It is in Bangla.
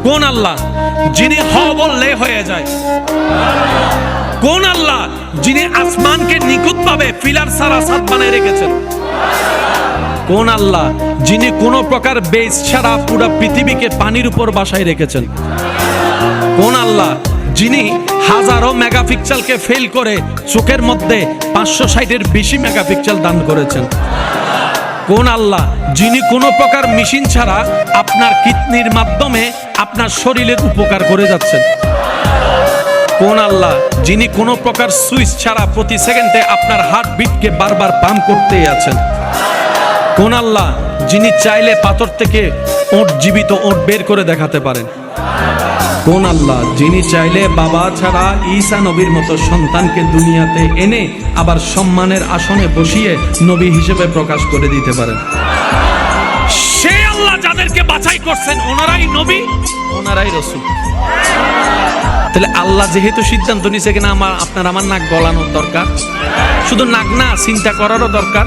কোন আল্লাহ যিনি হ বললে হয়ে যায়? কোন আল্লাহ যিনি আসমানকে নিখুঁতভাবে পিলার ছাড়া ছাদ বানায় রেখেছেন? কোন আল্লাহ যিনি কোনো প্রকার বেস ছাড়া পুরো পৃথিবীকে পানির উপর বাসায় রেখেছেন? কোন আল্লাহ যিনি হাজারো মেগাপিক্সেলকে ফেল করে চোখের মধ্যে 560-এর বেশি মেগাপিক্সেল দান করেছেন? কোন আল্লাহ যিনি কোনো প্রকার মেশিন ছাড়া আপনার কিডনির মাধ্যমে আপনার শরীরের উপকার করে যাচ্ছেন? কোন আল্লাহ যিনি কোনো প্রকার সুইচ ছাড়া প্রতি সেকেন্ডে আপনার হার্টবিটকে বারবার পাম্প করতেই আছেন? কোন আল্লাহ যিনি চাইলে পাথর থেকে জীবিত ওঁট বের করে দেখাতে পারেন? কোন আল্লাহ যিনি চাইলে বাবা ছাড়া ঈসা নবীর মতো সন্তানকে দুনিয়াতে এনে আবার সম্মানের আসনে বসিয়ে নবী হিসেবে প্রকাশ করে দিতে পারেন? সে আল্লাহ যাদেরকে বাছাই করছেন ওনারাই নবী, ওনারাই রাসূল। তাহলে আল্লাহ যেহেতু সিদ্ধান্ত নিছে কিনা আমার নাক গলানোর দরকার, শুধু নাক না চিন্তা করারও দরকার।